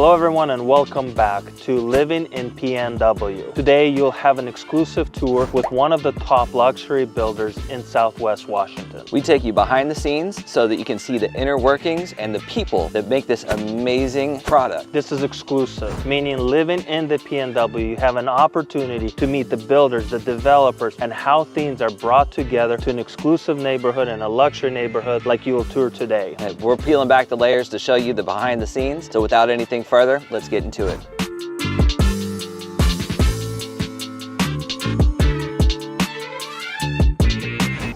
Hello everyone and welcome back to Living in PNW. Today you'll have an exclusive tour with one of the top luxury builders in Southwest Washington. We take you behind the scenes so that you can see the inner workings and the people that make this amazing product. This is exclusive, meaning living in the PNW, you have an opportunity to meet the builders, the developers, and how things are brought together to an exclusive neighborhood and a luxury neighborhood like you will tour today. And we're peeling back the layers to show you the behind the scenes. So without anything further, let's get into it.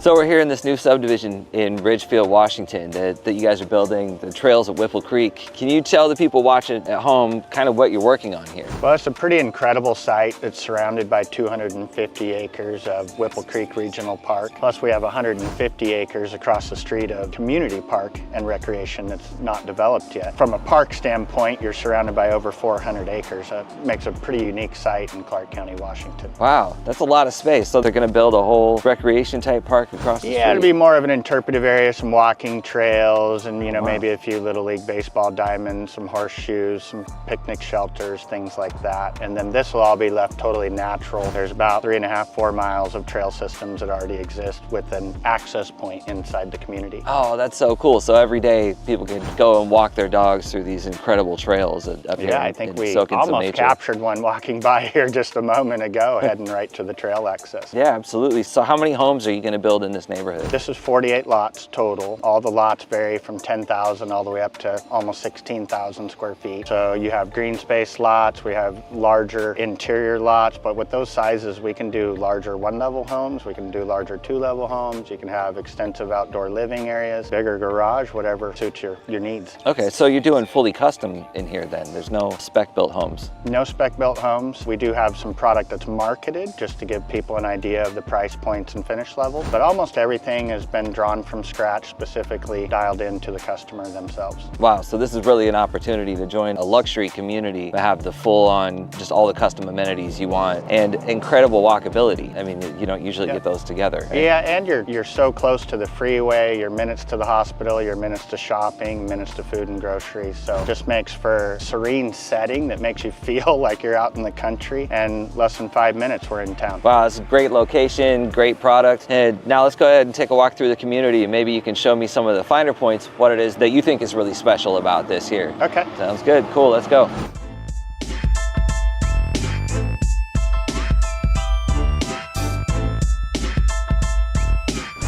So we're here in this new subdivision in Ridgefield, Washington that you guys are building, the trails of Whipple Creek. Can you tell the people watching at home kind of what you're working on here? Well, it's a pretty incredible site. It's surrounded by 250 acres of Whipple Creek Regional Park. Plus we have 150 acres across the street of community park and recreation that's not developed yet. From a park standpoint, you're surrounded by over 400 acres. That makes a pretty unique site in Clark County, Washington. Wow, that's a lot of space. So they're going to build a whole recreation type park across the street? Yeah, it'll be more of an interpretive area, some walking trails and, you know, maybe a few Little League baseball diamonds, some horseshoes, some picnic shelters, things like that. And then this will all be left totally natural. There's about 3.5, 4 miles of trail systems that already exist with an access point inside the community. Oh, that's so cool. So every day people can go and walk their dogs through these incredible trails up here. Yeah, I think we almost captured one walking by here just a moment ago, heading right to the trail access. Yeah, absolutely. So how many homes are you going to build in this neighborhood? This is 48 lots total. All the lots vary from 10,000 all the way up to almost 16,000 square feet. So you have green space lots, we have larger interior lots, but with those sizes we can do larger one-level homes, we can do larger two-level homes, you can have extensive outdoor living areas, bigger garage, whatever suits your needs. Okay, so you're doing fully custom in here then? There's no spec-built homes? No spec-built homes. We do have some product that's marketed just to give people an idea of the price points and finish levels, but almost everything has been drawn from scratch, specifically dialed into the customer themselves. Wow, so this is really an opportunity to join a luxury community, to have the full-on, just all the custom amenities you want, and incredible walkability. I mean, you don't usually get those together. Right? Yeah, and you're so close to the freeway, you're minutes to the hospital, you're minutes to shopping, minutes to food and groceries, so it just makes for a serene setting that makes you feel like you're out in the country, and less than 5 minutes we're in town. Wow, it's a great location, great product, and now let's go ahead and take a walk through the community and maybe you can show me some of the finer points, what it is that you think is really special about this here. Okay. Sounds good, cool, let's go.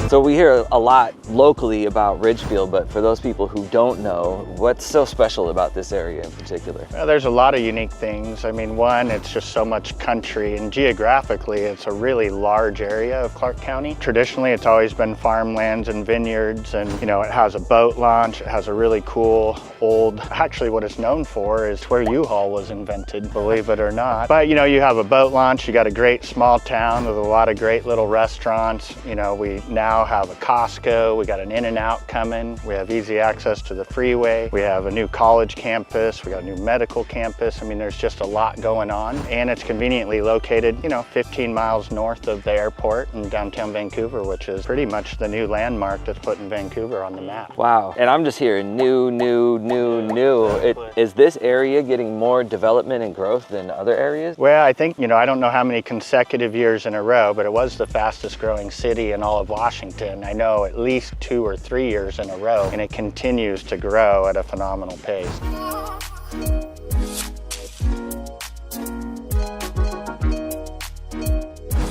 So we hear a lot locally about Ridgefield, but for those people who don't know, what's so special about this area in particular? Well, there's a lot of unique things. I mean, one, it's just so much country, and geographically, it's a really large area of Clark County. Traditionally, it's always been farmlands and vineyards, and you know, it has a boat launch, it has a really cool actually what it's known for is where U-Haul was invented, believe it or not. But you know, you have a boat launch, you got a great small town with a lot of great little restaurants. You know, we now have a Costco, we got an In-N-Out coming, we have easy access to the freeway, we have a new college campus, we got a new medical campus. I mean, there's just a lot going on, and it's conveniently located, you know, 15 miles north of the airport in downtown Vancouver, which is pretty much the new landmark that's putting Vancouver on the map. Wow, and I'm just hearing new. Is this area getting more development and growth than other areas? Well, I think, you know, I don't know how many consecutive years in a row, but it was the fastest growing city in all of Washington. I know at least 2 or 3 years in a row, and it continues to grow at a phenomenal pace.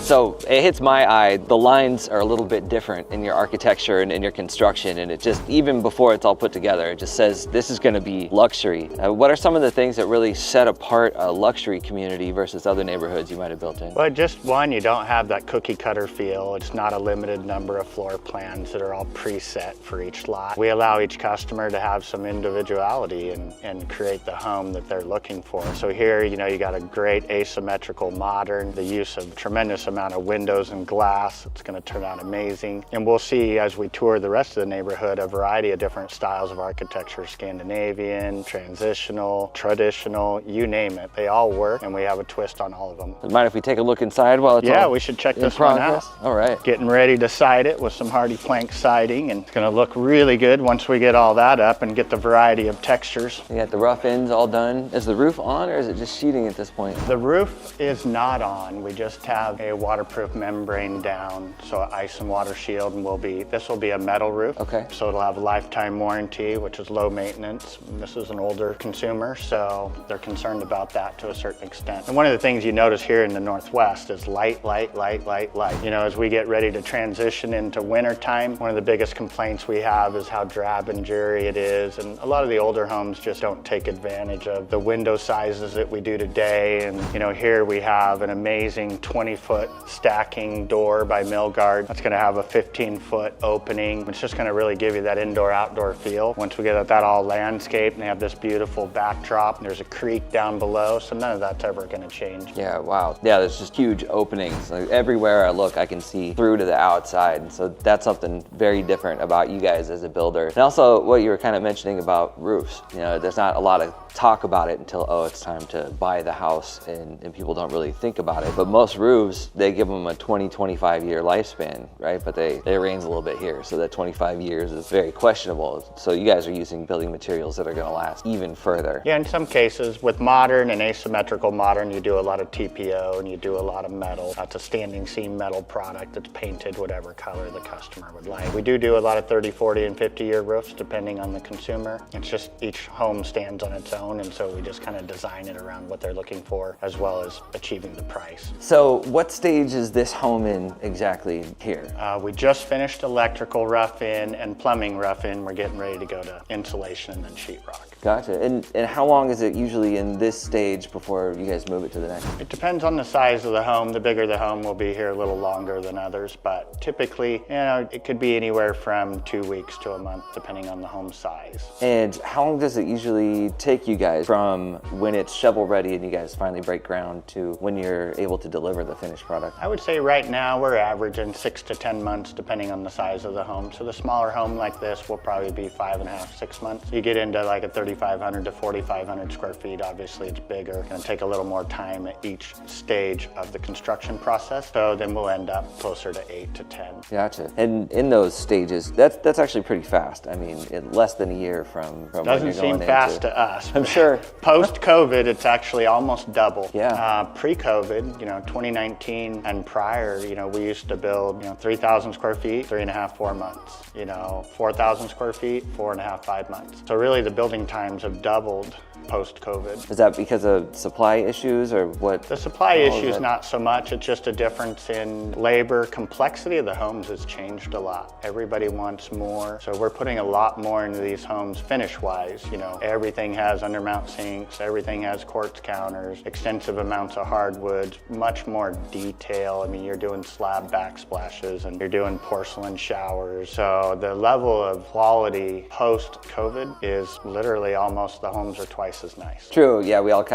So it hits my eye, the lines are a little bit different in your architecture and in your construction, and it just, even before it's all put together, it just says this is going to be luxury. What are some of the things that really set apart a luxury community versus other neighborhoods you might have built in? Well, just one, you don't have that cookie cutter feel. It's not a limited number of floor plans that are all preset for each lot. We allow each customer to have some individuality and create the home that they're looking for. So here, you know, you got a great asymmetrical modern, the use of tremendous amount amount of windows and glass. It's going to turn out amazing. And we'll see as we tour the rest of the neighborhood a variety of different styles of architecture, Scandinavian, transitional, traditional, you name it. They all work, and we have a twist on all of them. Mind if we take a look inside while it's we should check this one out. All right. Getting ready to side it with some hardy plank siding, and it's going to look really good once we get all that up and get the variety of textures. You got the rough ends all done. Is the roof on, or is it just sheeting at this point? The roof is not on. We just have a waterproof membrane down, so ice and water shield, and this will be a metal roof. Okay. So it'll have a lifetime warranty, which is low maintenance. This is an older consumer, so they're concerned about that to a certain extent. And one of the things you notice here in the Northwest is light, light, light, light, light. You know, as we get ready to transition into winter time, one of the biggest complaints we have is how drab and dreary it is, and a lot of the older homes just don't take advantage of the window sizes that we do today. And you know, here we have an amazing 20-foot stacking door by Milgard. That's going to have a 15-foot opening. It's just going to really give you that indoor-outdoor feel. Once we get that all landscaped and they have this beautiful backdrop, there's a creek down below, so none of that's ever going to change. Yeah, wow. Yeah, there's just huge openings. Like, everywhere I look, I can see through to the outside. So that's something very different about you guys as a builder. And also what you were kind of mentioning about roofs. You know, there's not a lot of talk about it until, oh, it's time to buy the house, and people don't really think about it. But most roofs, they give them a 20-25 year lifespan, right? But it rains a little bit here, so that 25 years is very questionable. So you guys are using building materials that are going to last even further. Yeah, in some cases with modern and asymmetrical modern, you do a lot of TPO and you do a lot of metal. That's a standing seam metal product that's painted whatever color the customer would like. We do a lot of 30, 40, and 50 year roofs depending on the consumer. It's just each home stands on its own, and so we just kind of design it around what they're looking for as well as achieving the price. So what stage is this home in exactly here? We just finished electrical rough-in and plumbing rough-in. We're getting ready to go to insulation and then sheetrock. Gotcha. And how long is it usually in this stage before you guys move it to the next? It depends on the size of the home. The bigger the home will be here a little longer than others, but typically, you know, it could be anywhere from 2 weeks to a month, depending on the home size. And how long does it usually take you guys from when it's shovel ready and you guys finally break ground to when you're able to deliver the finished product? I would say right now we're averaging 6 to 10 months, depending on the size of the home. So the smaller home like this will probably be 5.5, 6 months. You get into like a 3,500 to 4,500 square feet, obviously it's bigger. It's gonna take a little more time at each stage of the construction process. So then we'll end up closer to 8 to 10. Gotcha. And in those stages, that's actually pretty fast. I mean, in less than a year from when you're going Doesn't seem fast to us. I'm sure. Post-COVID, it's actually almost double. Yeah. Pre-COVID, you know, 2019 and prior, you know, we used to build, 3,000 square feet, 3.5, 4 months. 4,000 square feet, 4.5, 5 months. So really the building times have doubled post-COVID. Is that because of supply issues or what? The supply issues, not so much. It's just a difference in labor. Complexity of the homes has changed a lot. Everybody wants more. So we're putting a lot more into these homes finish-wise. Everything has undermount sinks, everything has quartz counters, extensive amounts of hardwoods, much more detail. I mean, you're doing slab backsplashes and you're doing porcelain showers. So the level of quality post-COVID is literally almost, the homes are twice as nice. True, yeah, we all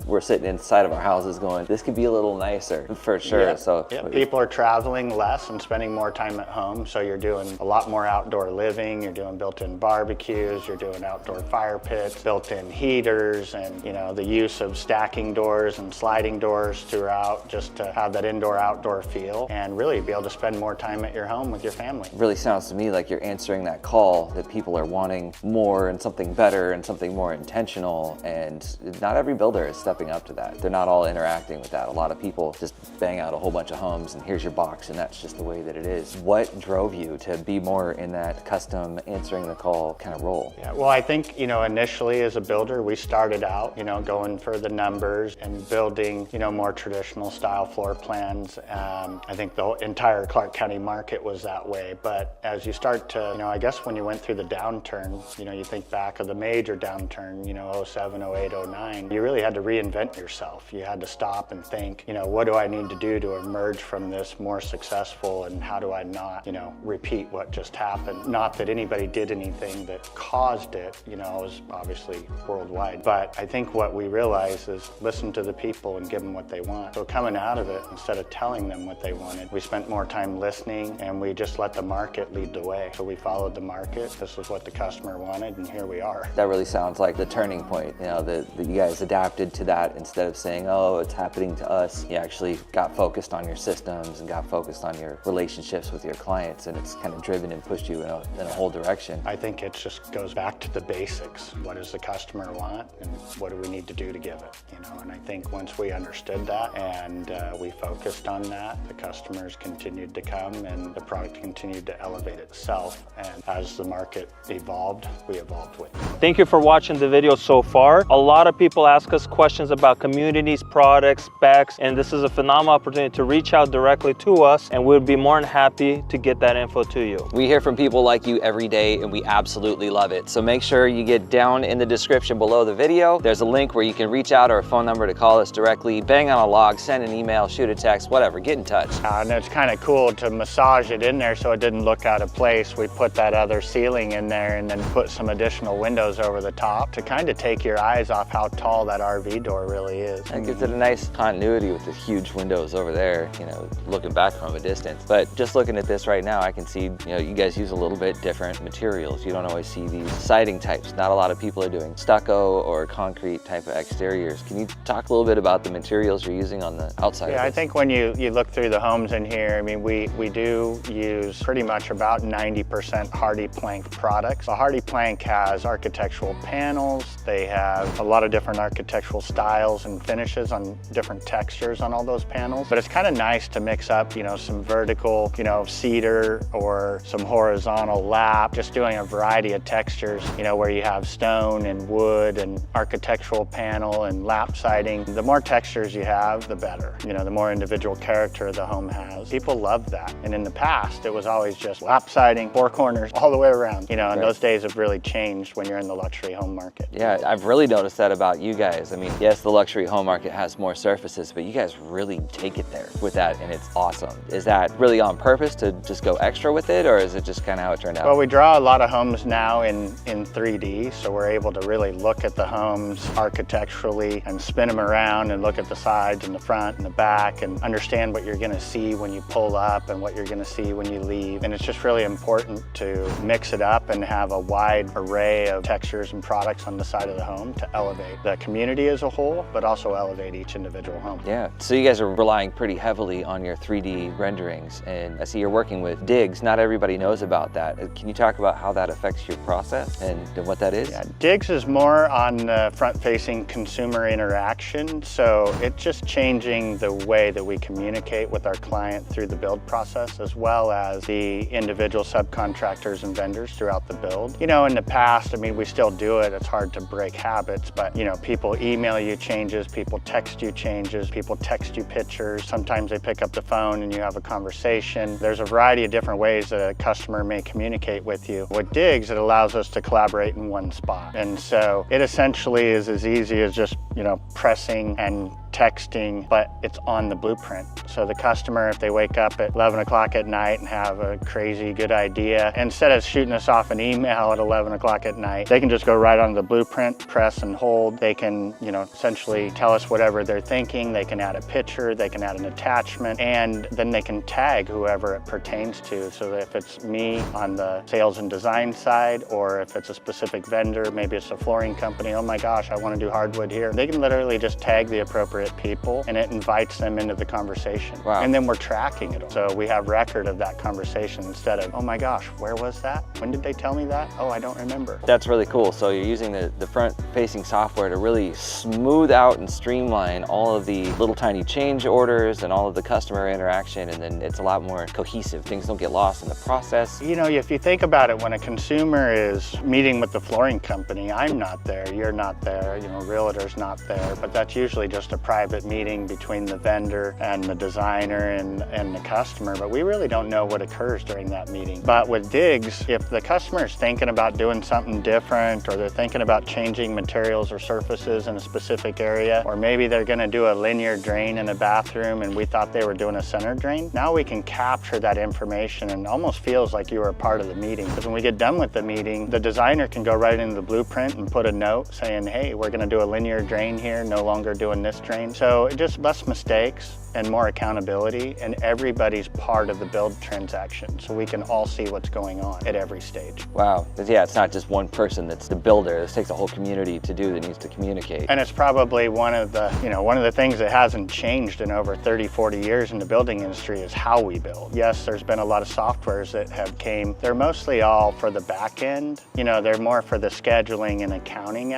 were sitting inside of our houses going, this could be a little nicer, for sure. Yeah. So People are traveling less and spending more time at home, so you're doing a lot more outdoor living, you're doing built-in barbecues, you're doing outdoor fire pits, built-in heaters, and the use of stacking doors and sliding doors throughout, just to have that indoor-outdoor feel and really be able to spend more time at your home with your family. It really sounds to me like you're answering that call that people are wanting more and something better and something more intentional. And not every builder is stepping up to that. They're not all interacting with that. A lot of people just bang out a whole bunch of homes and here's your box, and that's just the way that it is. What drove you to be more in that custom answering the call kind of role? Yeah, well, I think, initially as a builder, we started out, going for the numbers and building, more traditional style floor plans. I think the entire Clark County market was that way. But as you start to, I guess when you went through the downturn, you think back of the major major downturn, you know, 07, 08, 09, you really had to reinvent yourself. You had to stop and think, you know, what do I need to do to emerge from this more successful, and how do I not, you know, repeat what just happened? Not that anybody did anything that caused it, you know, it was obviously worldwide. But I think what we realize is listen to the people and give them what they want. So coming out of it, instead of telling them what they wanted, we spent more time listening, and we just let the market lead the way. So we followed the market. This is what the customer wanted, and here we are. That really sounds like the turning point, you know, that you guys adapted to that. Instead of saying, oh, it's happening to us, you actually got focused on your systems and got focused on your relationships with your clients, and it's kind of driven and pushed you in a whole direction. I think it just goes back to the basics. What does the customer want, and what do we need to do to give it? You know, and I think once we understood that and we focused on that, the customers continued to come, and the product continued to elevate itself. And as the market evolved, we evolved with it. Thank you for watching the video so far. A lot of people ask us questions about communities, products, specs, and this is a phenomenal opportunity to reach out directly to us, and we'll be more than happy to get that info to you. We hear from people like you every day, and we absolutely love it. So make sure you get down in the description below the video. There's a link where you can reach out, or a phone number to call us directly, bang on a log, send an email, shoot a text, whatever, get in touch. And it's kind of cool to massage it in there so it didn't look out of place. We put that other ceiling in there and then put some additional windows over the top to kind of take your eyes off how tall that RV door really is. That gives it a nice continuity with the huge windows over there, you know, looking back from a distance. But just looking at this right now, I can see, you know, you guys use a little bit different materials. You don't always see these siding types. Not a lot of people are doing stucco or concrete type of exteriors. Can you talk a little bit about the materials you're using on the outside? Yeah, I think when you look through the homes in here, I mean, we do use pretty much about 90% hardy plank products. The hardy plank has architectural panels. They have a lot of different architectural styles and finishes on different textures on all those panels. But it's kind of nice to mix up, you know, some vertical, you know, cedar or some horizontal lap, just doing a variety of textures, you know, where you have stone and wood and architectural panel and lap siding. The more textures you have, the better. You know, the more individual character the home has. People love that. And in the past, it was always just lap siding, four corners, all the way around. You know, and those days have really changed when you're in the luxury home market. Yeah, I've really noticed that about you guys. I mean, yes, the luxury home market has more surfaces, but you guys really take it there with that, and it's awesome. Is that really on purpose to just go extra with it, or is it just kind of how it turned out? Well, we draw a lot of homes now in 3D, so we're able to really look at the homes architecturally and spin them around and look at the sides and the front and the back and understand what you're gonna see when you pull up and what you're gonna see when you leave. And it's just really important to mix it up and have a wide array of textures and products on the side of the home to elevate the community as a whole, but also elevate each individual home. Yeah, so you guys are relying pretty heavily on your 3D renderings, and I see you're working with digs. Not everybody knows about that. Can you talk about how that affects your process and what that is? Yeah, digs is more on the front-facing consumer interaction, so it's just changing the way that we communicate with our client through the build process, as well as the individual subcontractors and vendors throughout the build. You know, in the past, I mean, we still do it. It's hard to break habits, but you know, people email you changes, people text you changes, people text you pictures. Sometimes they pick up the phone and you have a conversation. There's a variety of different ways that a customer may communicate with you. With digs, it allows us to collaborate in one spot. And so it essentially is as easy as just, you know, pressing and texting, but it's on the blueprint. So the customer, if they wake up at 11 o'clock at night and have a crazy good idea, instead of shooting us off an email at 11 o'clock at night, they can just go right on the blueprint, press and hold. They can, you know, essentially tell us whatever they're thinking. They can add a picture, they can add an attachment, and then they can tag whoever it pertains to. So that if it's me on the sales and design side, or if it's a specific vendor, maybe it's a flooring company, oh my gosh, I want to do hardwood here. They can literally just tag the appropriate people, and it invites them into the conversation. Wow. And then we're tracking it. So we have record of that conversation instead of, oh my gosh, where was that? When did they tell me that? Oh, I don't remember. That's really cool. So you're using the front-facing software to really smooth out and streamline all of the little tiny change orders and all of the customer interaction, and then it's a lot more cohesive. Things don't get lost in the process. You know, if you think about it, when a consumer is meeting with the flooring company, I'm not there, you're not there, you know, realtor's not there, but that's usually just a private private meeting between the vendor and the designer and the customer, but we really don't know what occurs during that meeting. But with digs, if the customer is thinking about doing something different, or they're thinking about changing materials or surfaces in a specific area, or maybe they're gonna do a linear drain in a bathroom and we thought they were doing a center drain, now we can capture that information and it almost feels like you were a part of the meeting. Because when we get done with the meeting, the designer can go right into the blueprint and put a note saying, hey, we're gonna do a linear drain here, no longer doing this drain. So just less mistakes and more accountability, and everybody's part of the build transaction, so we can all see what's going on at every stage. Wow, yeah, it's not just one person that's the builder. This takes a whole community to do that needs to communicate. And it's probably one of the things that hasn't changed in over 30, 40 years in the building industry is how we build. Yes, there's been a lot of softwares that have came. They're mostly all for the back end. They're more for the scheduling and accounting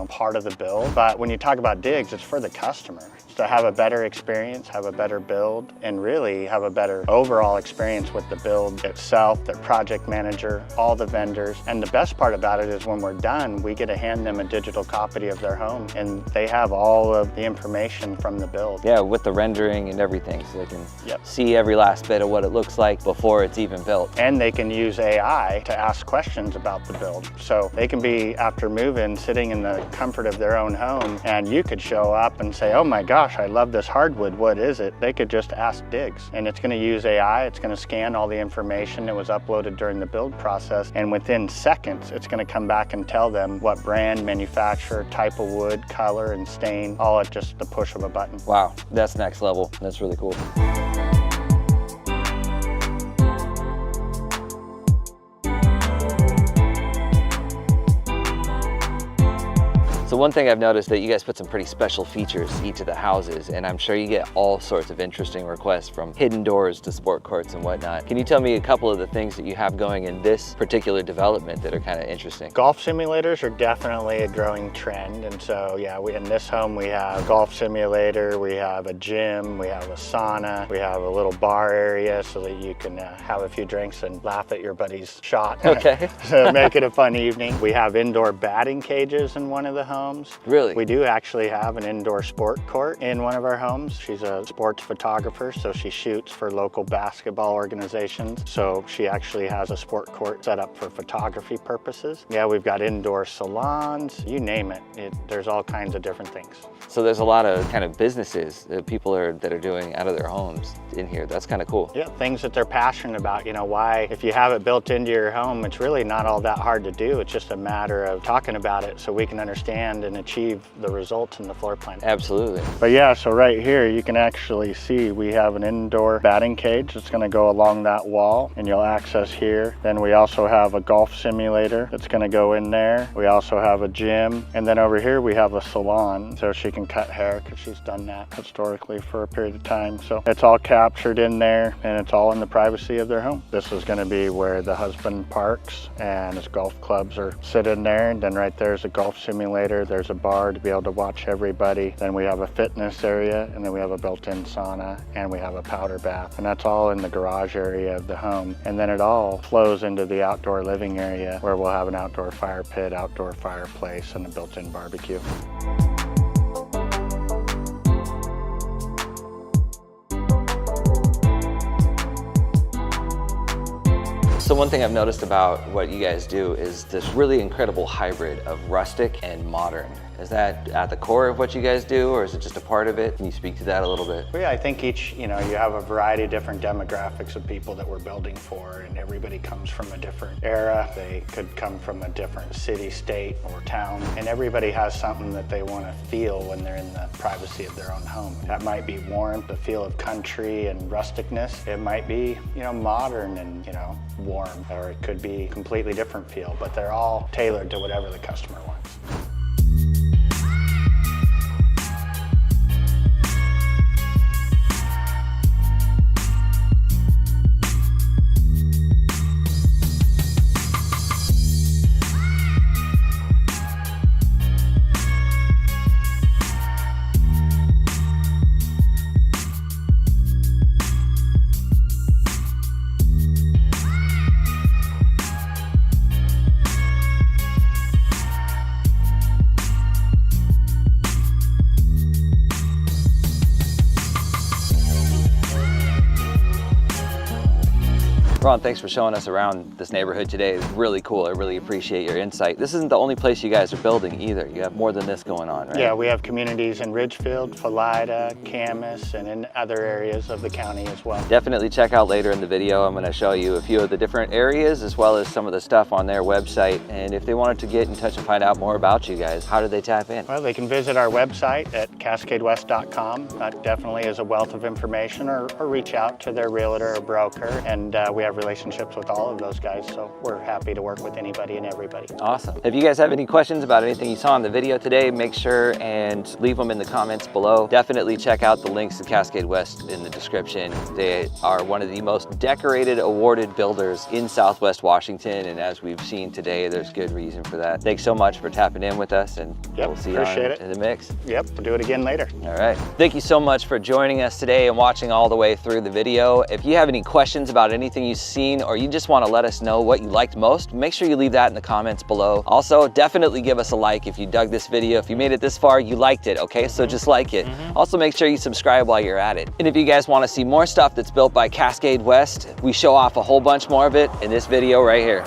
part of the build. But when you talk about digs, it's for the customer. To have a better experience, have a better build, and really have a better overall experience with the build itself, their project manager, all the vendors. And the best part about it is when we're done, we get to hand them a digital copy of their home, and they have all of the information from the build. Yeah, with the rendering and everything, so they can see every last bit of what it looks like before it's even built. And they can use AI to ask questions about the build. So they can be, after move-in, sitting in the comfort of their own home, and you could show up and say, oh my gosh, I love this hardwood, what is it? They could just ask digs, and it's gonna use AI, it's gonna scan all the information that was uploaded during the build process, and within seconds, it's gonna come back and tell them what brand, manufacturer, type of wood, color, and stain, all at just the push of a button. Wow, that's next level. That's really cool. So one thing I've noticed that you guys put some pretty special features to each of the houses, and I'm sure you get all sorts of interesting requests, from hidden doors to sport courts and whatnot. Can you tell me a couple of the things that you have going in this particular development that are kind of interesting? Golf simulators are definitely a growing trend, and so yeah, in this home we have a golf simulator, we have a gym, we have a sauna, we have a little bar area so that you can have a few drinks and laugh at your buddy's shot. Okay. So make it a fun evening. We have indoor batting cages in one of the homes. Really? We do actually have an indoor sport court in one of our homes. She's a sports photographer, so she shoots for local basketball organizations. So she actually has a sport court set up for photography purposes. Yeah, we've got indoor salons, you name it. There's all kinds of different things. So there's a lot of kind of businesses that people that are doing out of their homes in here. That's kind of cool. Yeah, things that they're passionate about. Why, if you have it built into your home, it's really not all that hard to do. It's just a matter of talking about it so we can understand and achieve the results in the floor plan. Absolutely. But yeah, so right here you can actually see we have an indoor batting cage that's going to go along that wall, and you'll access here. Then we also have a golf simulator that's going to go in there. We also have a gym, and then over here we have a salon, so she can cut hair because she's done that historically for a period of time. So it's all captured in there, and it's all in the privacy of their home. This is going to be where the husband parks and his golf clubs are sit in there, and then right there's a golf simulator. There's a bar to be able to watch everybody. Then we have a fitness area, and then we have a built-in sauna, and we have a powder bath. And that's all in the garage area of the home. And then it all flows into the outdoor living area where we'll have an outdoor fire pit, outdoor fireplace, and a built-in barbecue. So one thing I've noticed about what you guys do is this really incredible hybrid of rustic and modern. Is that at the core of what you guys do, or is it just a part of it? Can you speak to that a little bit? Well, yeah, I think you have a variety of different demographics of people that we're building for, and everybody comes from a different era. They could come from a different city, state, or town, and everybody has something that they want to feel when they're in the privacy of their own home. That might be warmth, the feel of country and rusticness. It might be, modern and, warm, or it could be a completely different feel, but they're all tailored to whatever the customer wants. Ron, thanks for showing us around this neighborhood today. It's really cool. I really appreciate your insight. This isn't the only place you guys are building either. You have more than this going on, right? Yeah, we have communities in Ridgefield, Philida, Camas, and in other areas of the county as well. Definitely check out later in the video. I'm going to show you a few of the different areas as well as some of the stuff on their website. And if they wanted to get in touch and find out more about you guys, how do they tap in? Well, they can visit our website at cascadewest.com. That definitely is a wealth of information, or reach out to their realtor or broker. And we have relationships with all of those guys, so we're happy to work with anybody and everybody. Awesome. If you guys have any questions about anything you saw in the video today, make sure and leave them in the comments below. Definitely check out the links to Cascade West in the description. They are one of the most decorated, awarded builders in Southwest Washington, and as we've seen today, there's good reason for that. Thanks so much for tapping in with us, and we'll see you in the mix. Yep, we'll do it again later. All right. Thank you so much for joining us today and watching all the way through the video. If you have any questions about anything you've seen, or you just want to let us know what you liked most, make sure you leave that in the comments below. Also, definitely give us a like if you dug this video. If you made it this far, you liked it, okay? So just like it. Also, make sure you subscribe while you're at it. And if you guys want to see more stuff that's built by Cascade West, we show off a whole bunch more of it in this video right here.